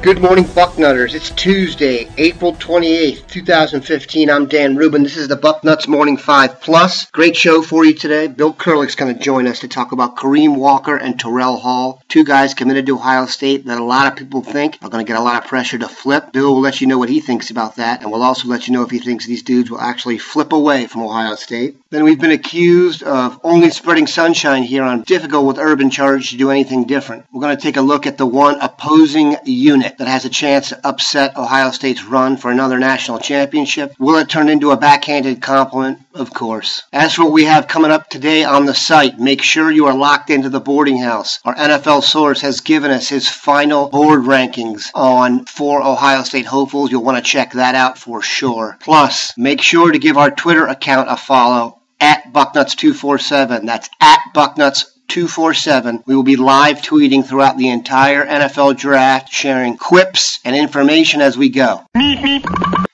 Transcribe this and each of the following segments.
Good morning, Bucknutters. It's Tuesday, April 28th, 2015. I'm Dan Rubin. This is the Bucknuts Morning 5 Plus. Great show for you today. Bill Kurelic going to join us to talk about Kareem Walker and Terrell Hall, two guys committed to Ohio State that a lot of people think are going to get a lot of pressure to flip. Bill will let you know what he thinks about that, and we'll also let you know if he thinks these dudes will actually flip away from Ohio State. Then we've been accused of only spreading sunshine here on difficult with urban charge to do anything different. We're going to take a look at the one opposing unit that has a chance to upset Ohio State's run for another national championship. Will it turn into a backhanded compliment? Of course. As for what we have coming up today on the site, make sure you are locked into the boarding house. Our NFL source has given us his final board rankings on 4 Ohio State hopefuls. You'll want to check that out for sure. Plus, make sure to give our Twitter account a follow at Bucknuts247. That's at Bucknuts247. We will be live tweeting throughout the entire NFL draft, sharing quips and information as we go.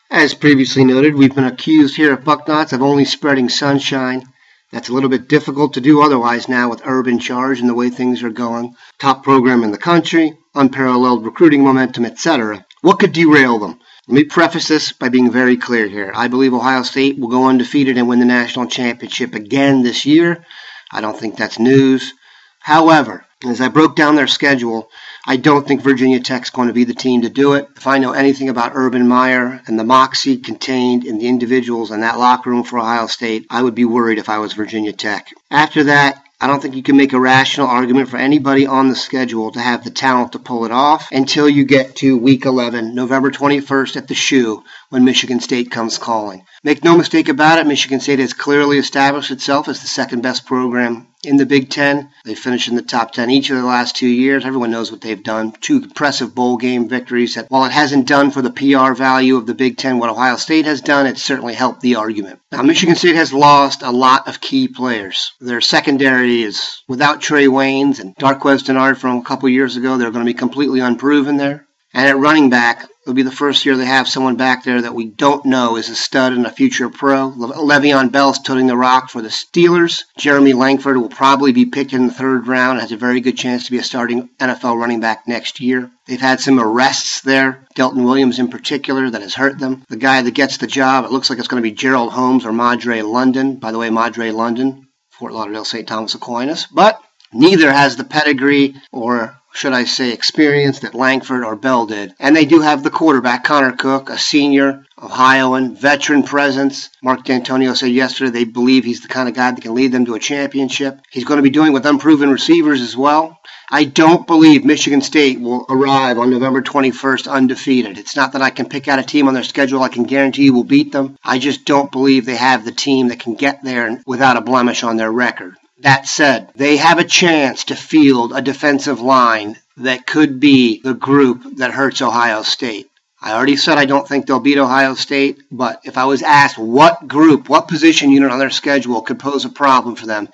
As previously noted, we've been accused here at Bucknuts of only spreading sunshine. That's a little bit difficult to do otherwise now with urban charge and the way things are going. Top program in the country, unparalleled recruiting momentum, etc. What could derail them? Let me preface this by being very clear here. I believe Ohio State will go undefeated and win the national championship again this year. I don't think that's news. However, as I broke down their schedule, I don't think Virginia Tech's going to be the team to do it. If I know anything about Urban Meyer and the moxie contained in the individuals in that locker room for Ohio State, I would be worried if I was Virginia Tech. After that, I don't think you can make a rational argument for anybody on the schedule to have the talent to pull it off until you get to Week 11, November 21st at the Shoe, when Michigan State comes calling. Make no mistake about it, Michigan State has clearly established itself as the second best program in the Big Ten. They finished in the top 10 each of the last 2 years. Everyone knows what they've done. 2 impressive bowl game victories that, while it hasn't done for the PR value of the Big Ten what Ohio State has done, it's certainly helped the argument. Now, Michigan State has lost a lot of key players. Their secondary is without Trey Waynes and Darqueze Dennard from a couple years ago. They're going to be completely unproven there. And at running back, it'll be the first year they have someone back there that we don't know is a stud and a future pro. Le'Veon Bell's toting the rock for the Steelers. Jeremy Langford will probably be picked in the 3rd round, has a very good chance to be a starting NFL running back next year. They've had some arrests there, Delton Williams in particular, that has hurt them. The guy that gets the job, it looks like it's going to be Gerald Holmes or Madre London. By the way, Madre London, Fort Lauderdale St. Thomas Aquinas. But neither has the pedigree or, should I say, experience that Langford or Bell did. And they do have the quarterback, Connor Cook, a senior, Ohioan, veteran presence. Mark D'Antonio said yesterday they believe he's the kind of guy that can lead them to a championship. He's going to be doing with unproven receivers as well. I don't believe Michigan State will arrive on November 21st undefeated. It's not that I can pick out a team on their schedule I can guarantee you will beat them. I just don't believe they have the team that can get there without a blemish on their record. That said, they have a chance to field a defensive line that could be the group that hurts Ohio State. I already said I don't think they'll beat Ohio State, but if I was asked what group, what position unit on their schedule could pose a problem for them,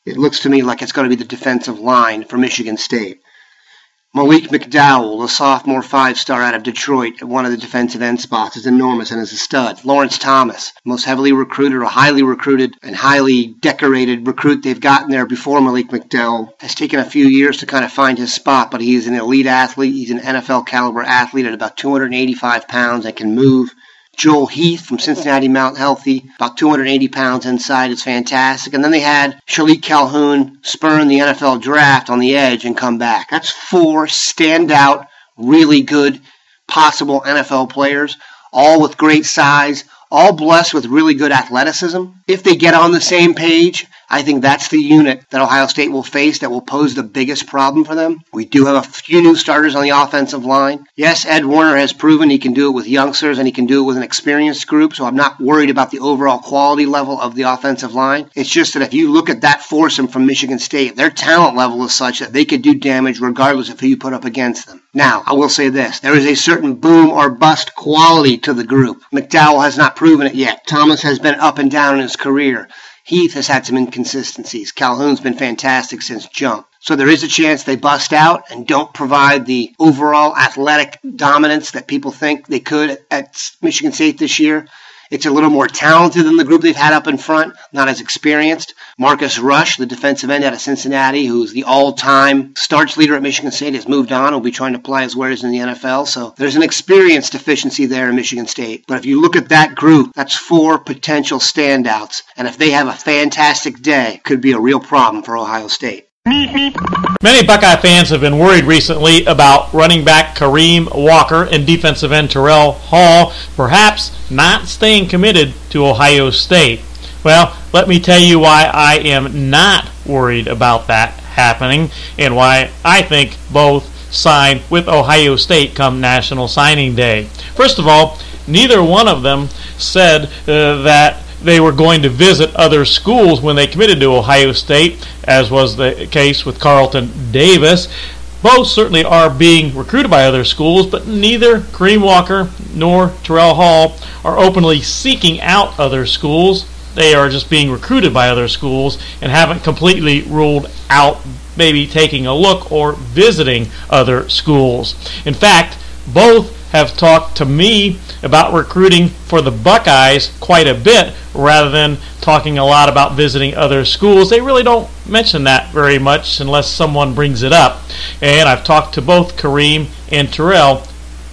it looks to me like it's going to be the defensive line for Michigan State. Malik McDowell, a sophomore 5-star out of Detroit at one of the defensive end spots, is enormous and is a stud. Lawrence Thomas, most heavily recruited or highly recruited and highly decorated recruit they've gotten there before Malik McDowell, has taken a few years to kind of find his spot, but he's an elite athlete. He's an NFL caliber athlete at about 285 pounds and can move. Joel Heath from Cincinnati Mount Healthy, about 280 pounds inside, is fantastic. And then they had Shalik Calhoun spurn the NFL draft on the edge and come back. That's 4 standout, really good, possible NFL players, all with great size, all blessed with really good athleticism. If they get on the same page, I think that's the unit that Ohio State will face that will pose the biggest problem for them. We do have a few new starters on the offensive line. Yes, Ed Warner has proven he can do it with youngsters and he can do it with an experienced group, so I'm not worried about the overall quality level of the offensive line. It's just that if you look at that foursome from Michigan State, their talent level is such that they could do damage regardless of who you put up against them. Now, I will say this. There is a certain boom or bust quality to the group. McDowell has not proven it yet. Thomas has been up and down in his career. Heath has had some inconsistencies. Calhoun's been fantastic since jump. So there is a chance they bust out and don't provide the overall athletic dominance that people think they could at Michigan State this year. It's a little more talented than the group they've had up in front, not as experienced. Marcus Rush, the defensive end out of Cincinnati, who's the all-time starts leader at Michigan State, has moved on. Will be trying to apply his wares in the NFL. So there's an experience deficiency there in Michigan State. But if you look at that group, that's 4 potential standouts. And if they have a fantastic day, it could be a real problem for Ohio State. Many Buckeye fans have been worried recently about running back Kareem Walker and defensive end Terrell Hall perhaps not staying committed to Ohio State. Well, let me tell you why I am not worried about that happening and why I think both sign with Ohio State come National Signing Day. First of all, neither one of them said that they were going to visit other schools when they committed to Ohio State, as was the case with Carlton Davis. Both certainly are being recruited by other schools, but neither Kareem Walker nor Terrell Hall are openly seeking out other schools. They are just being recruited by other schools and haven't completely ruled out maybe taking a look or visiting other schools. In fact, both have talked to me about recruiting for the Buckeyes quite a bit rather than talking a lot about visiting other schools. They really don't mention that very much unless someone brings it up. And I've talked to both Kareem and Terrell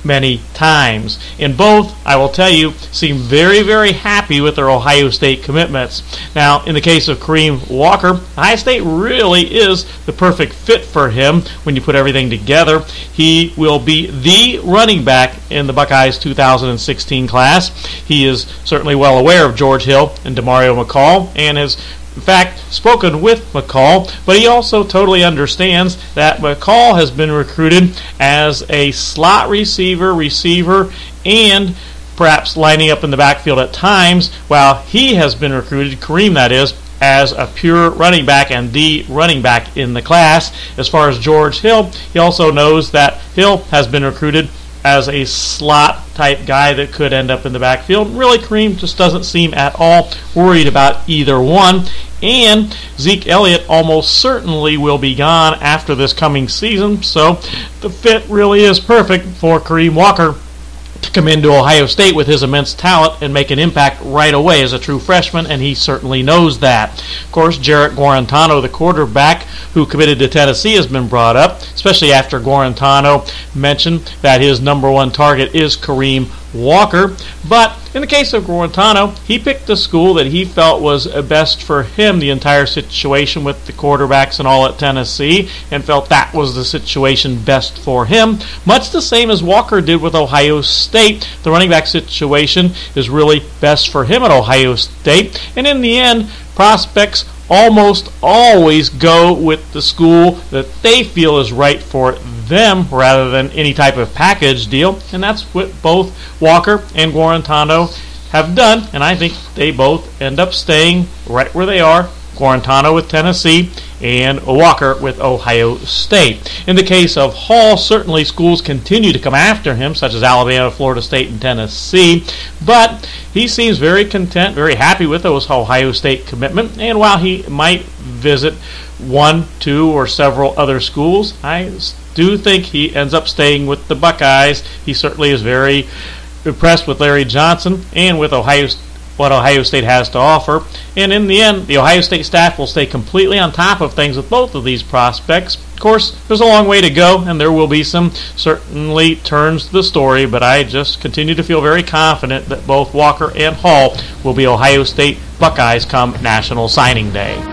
many times. And both, I will tell you, seem very, very happy with their Ohio State commitments. Now, in the case of Kareem Walker, Ohio State really is the perfect fit for him when you put everything together. He will be the running back in the Buckeyes 2016 class. He is certainly well aware of George Hill and Demario McCall and has in fact, spoken with McCall, but he also totally understands that McCall has been recruited as a slot receiver, and perhaps lining up in the backfield at times, while he has been recruited, Kareem that is, as a pure running back and the running back in the class. As far as George Hill, he also knows that Hill has been recruited as a slot type guy that could end up in the backfield. Really, Kareem just doesn't seem at all worried about either one. And Zeke Elliott almost certainly will be gone after this coming season, so the fit really is perfect for Kareem Walker to come into Ohio State with his immense talent and make an impact right away as a true freshman, and he certainly knows that. Of course, Jarrett Guarantano, the quarterback who committed to Tennessee, has been brought up, especially after Guarantano mentioned that his number one target is Kareem Walker. But in the case of Guarantano, he picked the school that he felt was best for him, the entire situation with the quarterbacks and all at Tennessee, and felt that was the situation best for him. Much the same as Walker did with Ohio State. The running back situation is really best for him at Ohio State. And in the end, prospects almost always go with the school that they feel is right for them rather than any type of package deal, and that's what both Walker and Guarantano have done, and I think they both end up staying right where they are. Guarantano with Tennessee and Walker with Ohio State. In the case of Hall, certainly schools continue to come after him, such as Alabama, Florida State, and Tennessee, but he seems very content, very happy with those Ohio State commitment, and while he might visit 1, 2, or several other schools, I do think he ends up staying with the Buckeyes. He certainly is very impressed with Larry Johnson and with what Ohio State has to offer. And in the end, the Ohio State staff will stay completely on top of things with both of these prospects. Of course, there's a long way to go, and there will be some certainly turns to the story, but I just continue to feel very confident that both Walker and Hall will be Ohio State Buckeyes come National Signing Day.